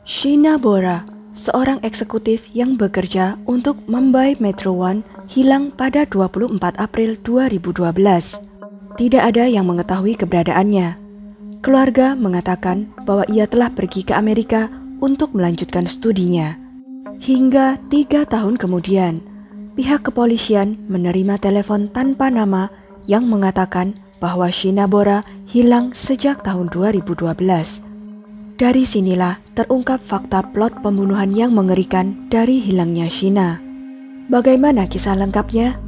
Sheena Bora, seorang eksekutif yang bekerja untuk Mumbai Metro One, hilang pada 24 April 2012. Tidak ada yang mengetahui keberadaannya. Keluarga mengatakan bahwa ia telah pergi ke Amerika untuk melanjutkan studinya. Hingga 3 tahun kemudian, pihak kepolisian menerima telepon tanpa nama yang mengatakan bahwa Sheena Bora hilang sejak tahun 2012. Dari sinilah terungkap fakta plot pembunuhan yang mengerikan dari hilangnya Sheena. Bagaimana kisah lengkapnya?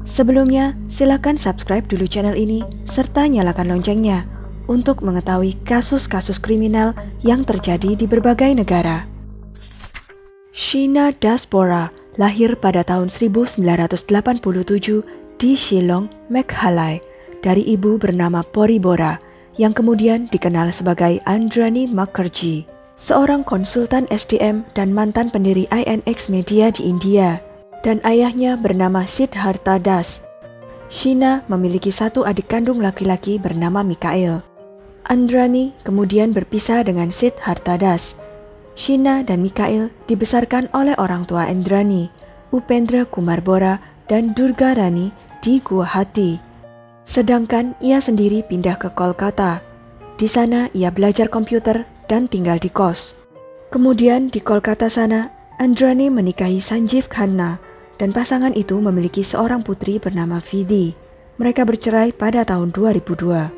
Sebelumnya, silakan subscribe dulu channel ini serta nyalakan loncengnya untuk mengetahui kasus-kasus kriminal yang terjadi di berbagai negara. Sheena Das Bora lahir pada tahun 1987 di Shillong, Meghalaya, dari ibu bernama Pori Bora, yang kemudian dikenal sebagai Andrani Mukherjee, seorang konsultan SDM dan mantan pendiri INX Media di India, dan ayahnya bernama Siddhartha Das. Sheena memiliki satu adik kandung laki-laki bernama Mikhail. Andrani kemudian berpisah dengan Siddhartha Das. Sheena dan Mikhail dibesarkan oleh orang tua Andrani, Upendra Kumar Bora dan Durga Rani di Guwahati. Sedangkan ia sendiri pindah ke Kolkata. Di sana ia belajar komputer dan tinggal di kos. Kemudian di Kolkata sana, Andrani menikahi Sanjeev Khanna dan pasangan itu memiliki seorang putri bernama Vidhi. Mereka bercerai pada tahun 2002.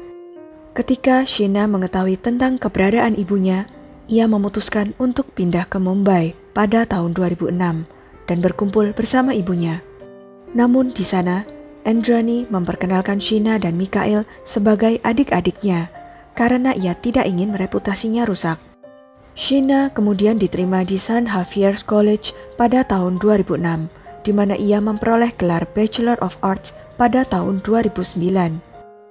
Ketika Sheena mengetahui tentang keberadaan ibunya, ia memutuskan untuk pindah ke Mumbai pada tahun 2006 dan berkumpul bersama ibunya. Namun di sana, Andrani memperkenalkan Sheena dan Mikhail sebagai adik-adiknya karena ia tidak ingin reputasinya rusak. Sheena kemudian diterima di St. Xavier's College pada tahun 2006, di mana ia memperoleh gelar Bachelor of Arts pada tahun 2009.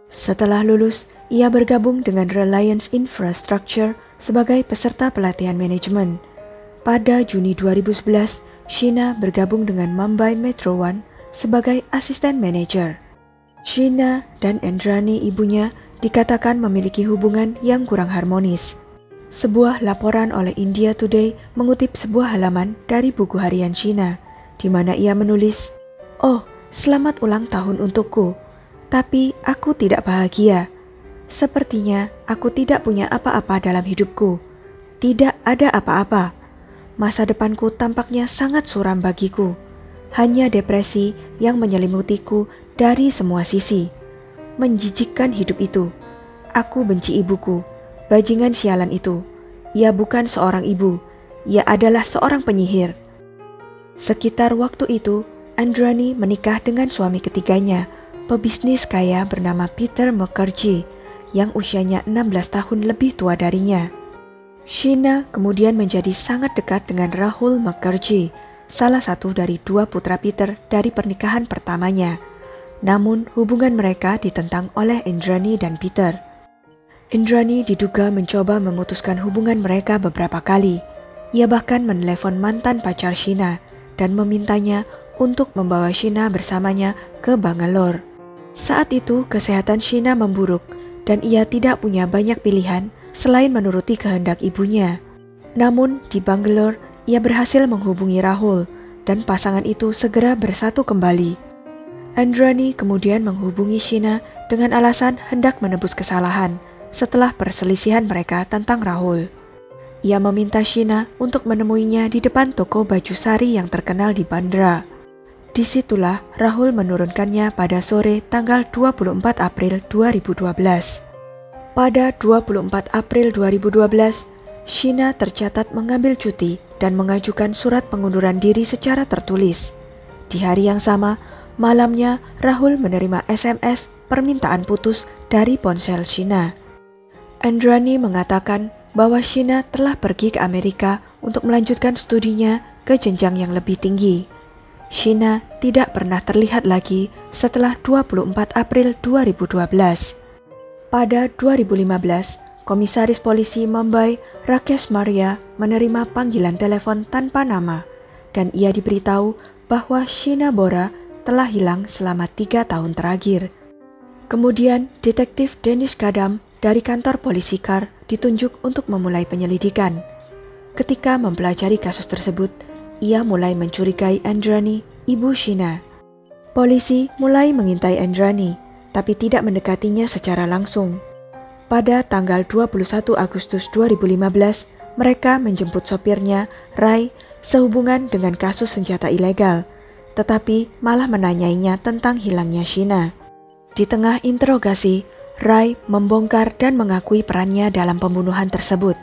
Setelah lulus, ia bergabung dengan Reliance Infrastructure sebagai peserta pelatihan manajemen. Pada Juni 2011, Sheena bergabung dengan Mumbai Metro One sebagai asisten manajer. Sheena dan Andrani ibunya dikatakan memiliki hubungan yang kurang harmonis. Sebuah laporan oleh India Today mengutip sebuah halaman dari buku harian Sheena, di mana ia menulis, "Oh, selamat ulang tahun untukku, tapi aku tidak bahagia. Sepertinya aku tidak punya apa-apa dalam hidupku. Tidak ada apa-apa. Masa depanku tampaknya sangat suram bagiku. Hanya depresi yang menyelimutiku dari semua sisi. Menjijikkan hidup itu. Aku benci ibuku, bajingan sialan itu. Ia bukan seorang ibu, ia adalah seorang penyihir." Sekitar waktu itu, Andrani menikah dengan suami ketiganya, pebisnis kaya bernama Peter Mukherjee, yang usianya 16 tahun lebih tua darinya. Sheena kemudian menjadi sangat dekat dengan Rahul Mukherjee, salah satu dari dua putra Peter dari pernikahan pertamanya. Namun hubungan mereka ditentang oleh Andrani dan Peter. Andrani diduga mencoba memutuskan hubungan mereka beberapa kali. Ia bahkan menelepon mantan pacar Sheena dan memintanya untuk membawa Sheena bersamanya ke Bangalore. Saat itu kesehatan Sheena memburuk dan ia tidak punya banyak pilihan selain menuruti kehendak ibunya. Namun di Bangalore, ia berhasil menghubungi Rahul dan pasangan itu segera bersatu kembali. Andrani kemudian menghubungi Sheena dengan alasan hendak menebus kesalahan setelah perselisihan mereka tentang Rahul. Ia meminta Sheena untuk menemuinya di depan toko baju sari yang terkenal di Bandra. Disitulah Rahul menurunkannya pada sore tanggal 24 April 2012. Pada 24 April 2012, Sheena tercatat mengambil cuti dan mengajukan surat pengunduran diri secara tertulis. Di hari yang sama, malamnya Rahul menerima SMS permintaan putus dari ponsel Sheena. Andrani mengatakan bahwa Sheena telah pergi ke Amerika untuk melanjutkan studinya ke jenjang yang lebih tinggi. Sheena tidak pernah terlihat lagi setelah 24 April 2012. Pada 2015, Komisaris Polisi Mumbai, Rakesh Maria, menerima panggilan telepon tanpa nama dan ia diberitahu bahwa Sheena Bora telah hilang selama 3 tahun terakhir. Kemudian, Detektif Denish Kadam dari kantor polisi KAR ditunjuk untuk memulai penyelidikan. Ketika mempelajari kasus tersebut, ia mulai mencurigai Andrani, ibu Sheena. Polisi mulai mengintai Andrani, tapi tidak mendekatinya secara langsung. Pada tanggal 21 Agustus 2015, mereka menjemput sopirnya, Ray, sehubungan dengan kasus senjata ilegal, tetapi malah menanyainya tentang hilangnya Sheena. Di tengah interogasi, Ray membongkar dan mengakui perannya dalam pembunuhan tersebut,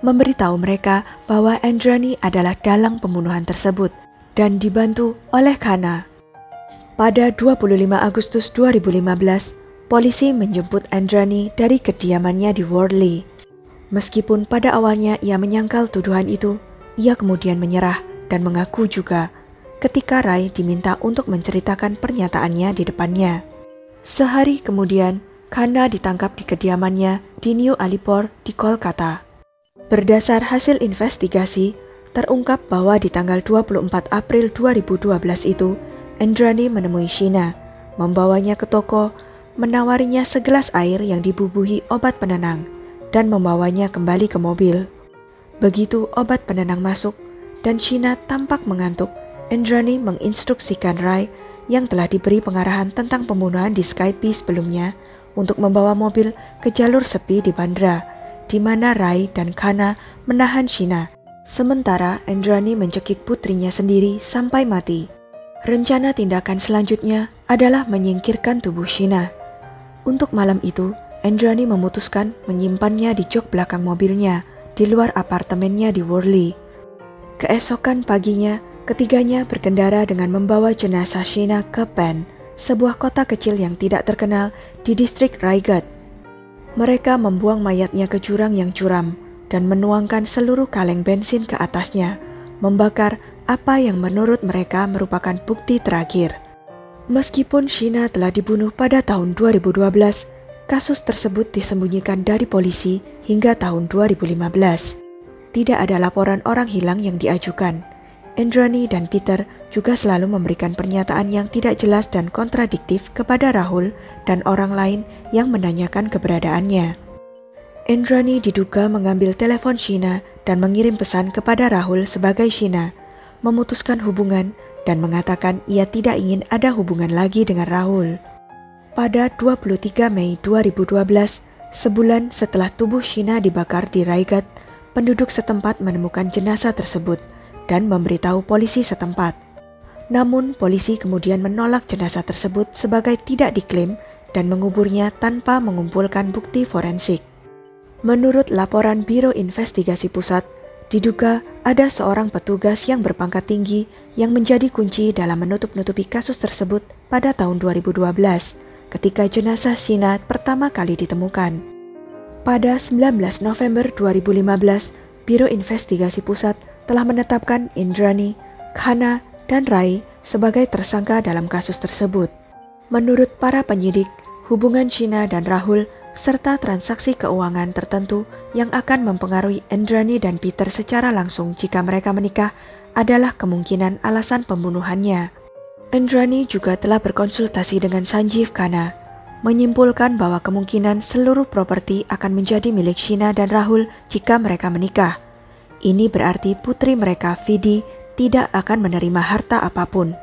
memberitahu mereka bahwa Andrani adalah dalang pembunuhan tersebut dan dibantu oleh Khanna. Pada 25 Agustus 2015, polisi menjemput Andrani dari kediamannya di Worli. Meskipun pada awalnya ia menyangkal tuduhan itu, ia kemudian menyerah dan mengaku juga ketika Ray diminta untuk menceritakan pernyataannya di depannya. Sehari kemudian, Khanna ditangkap di kediamannya di New Alipore di Kolkata. Berdasar hasil investigasi, terungkap bahwa di tanggal 24 April 2012 itu, Andrani menemui Sheena, membawanya ke toko, menawarinya segelas air yang dibubuhi obat penenang, dan membawanya kembali ke mobil. Begitu obat penenang masuk dan Sheena tampak mengantuk, Andrani menginstruksikan Ray yang telah diberi pengarahan tentang pembunuhan di Skype sebelumnya untuk membawa mobil ke jalur sepi di bandara, di mana Ray dan Khanna menahan Sheena. Sementara Andrani mencekik putrinya sendiri sampai mati. Rencana tindakan selanjutnya adalah menyingkirkan tubuh Sheena. Untuk malam itu, Andrani memutuskan menyimpannya di jok belakang mobilnya di luar apartemennya di Worli. Keesokan paginya, ketiganya berkendara dengan membawa jenazah Sheena ke Pen, sebuah kota kecil yang tidak terkenal di distrik Raigad. Mereka membuang mayatnya ke jurang yang curam dan menuangkan seluruh kaleng bensin ke atasnya, membakar apa yang menurut mereka merupakan bukti terakhir. Meskipun Sheena telah dibunuh pada tahun 2012, kasus tersebut disembunyikan dari polisi hingga tahun 2015. Tidak ada laporan orang hilang yang diajukan. Andrani dan Peter juga selalu memberikan pernyataan yang tidak jelas dan kontradiktif kepada Rahul dan orang lain yang menanyakan keberadaannya. Andrani diduga mengambil telepon Sheena dan mengirim pesan kepada Rahul sebagai Sheena, memutuskan hubungan dan mengatakan ia tidak ingin ada hubungan lagi dengan Rahul. Pada 23 Mei 2012, sebulan setelah tubuh Sheena dibakar di Raigad, penduduk setempat menemukan jenazah tersebut dan memberitahu polisi setempat. Namun polisi kemudian menolak jenazah tersebut sebagai tidak diklaim dan menguburnya tanpa mengumpulkan bukti forensik. Menurut laporan Biro Investigasi Pusat, diduga ada seorang petugas yang berpangkat tinggi yang menjadi kunci dalam menutup-nutupi kasus tersebut pada tahun 2012 ketika jenazah Sheena pertama kali ditemukan. Pada 19 November 2015, Biro Investigasi Pusat telah menetapkan Andrani, Khanna, dan Ray sebagai tersangka dalam kasus tersebut. Menurut para penyidik, hubungan Sheena dan Rahul serta transaksi keuangan tertentu yang akan mempengaruhi Andrani dan Peter secara langsung jika mereka menikah adalah kemungkinan alasan pembunuhannya. Andrani juga telah berkonsultasi dengan Sanjeev Khanna, menyimpulkan bahwa kemungkinan seluruh properti akan menjadi milik Sheena dan Rahul jika mereka menikah. Ini berarti putri mereka, Vidhi, tidak akan menerima harta apapun.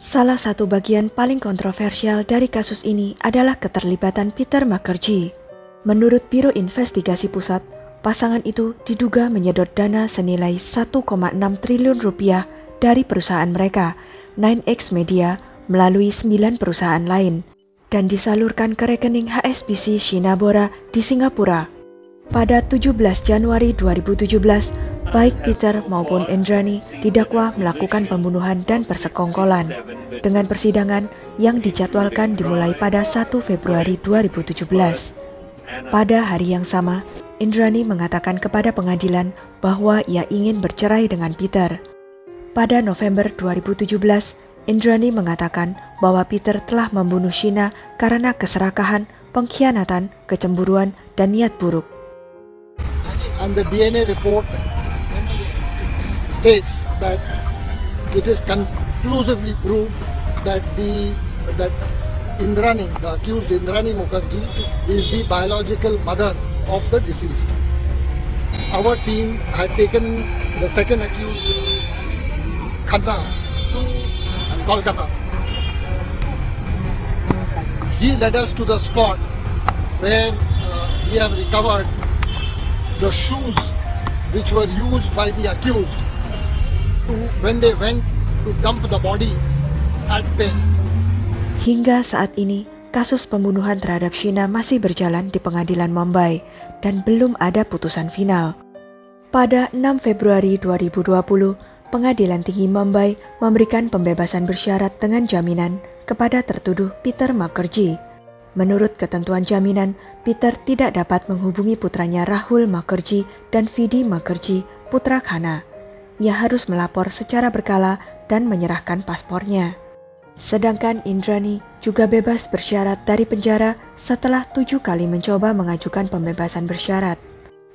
Salah satu bagian paling kontroversial dari kasus ini adalah keterlibatan Peter Mukherjee. Menurut Biro Investigasi Pusat, pasangan itu diduga menyedot dana senilai 1,6 triliun rupiah dari perusahaan mereka, 9X Media, melalui 9 perusahaan lain, dan disalurkan ke rekening HSBC Sheena Bora di Singapura. Pada 17 Januari 2017, baik Peter maupun Andrani didakwa melakukan pembunuhan dan persekongkolan, dengan persidangan yang dijadwalkan dimulai pada 1 Februari 2017. Pada hari yang sama, Andrani mengatakan kepada pengadilan bahwa ia ingin bercerai dengan Peter. Pada November 2017, Andrani mengatakan bahwa Peter telah membunuh Sheena karena keserakahan, pengkhianatan, kecemburuan, dan niat buruk. And the DNA report states that it is conclusively proved that Indrani, the accused Indrani Mukherjee, is the biological mother of the deceased. our team had taken the second accused, Khanna, to Kolkata. He led us to the spot where we have recovered the shoes which were used by the accused when they went to dump the body at Pen. Hingga saat ini, kasus pembunuhan terhadap Sheena masih berjalan di pengadilan Mumbai dan belum ada putusan final. Pada 6 Februari 2020, Pengadilan Tinggi Mumbai memberikan pembebasan bersyarat dengan jaminan kepada tertuduh Peter Mukherjee. Menurut ketentuan jaminan, Peter tidak dapat menghubungi putranya Rahul Mukherjee dan Vidhi Mukherjee, putra Khanna. Ia harus melapor secara berkala dan menyerahkan paspornya. Sedangkan Indrani juga bebas bersyarat dari penjara setelah 7 kali mencoba mengajukan pembebasan bersyarat.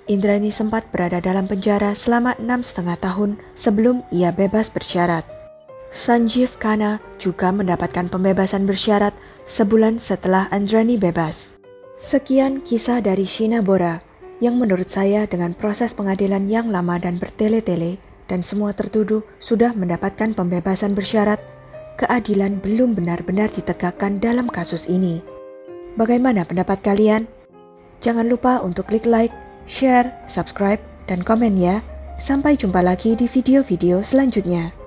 Indrani sempat berada dalam penjara selama 6,5 tahun sebelum ia bebas bersyarat. Sanjeev Khanna juga mendapatkan pembebasan bersyarat sebulan setelah Indrani bebas. Sekian kisah dari Sheena Bora yang menurut saya dengan proses pengadilan yang lama dan bertele-tele dan semua tertuduh sudah mendapatkan pembebasan bersyarat, keadilan belum benar-benar ditegakkan dalam kasus ini. Bagaimana pendapat kalian? Jangan lupa untuk klik like, share, subscribe, dan komen ya. Sampai jumpa lagi di video-video selanjutnya.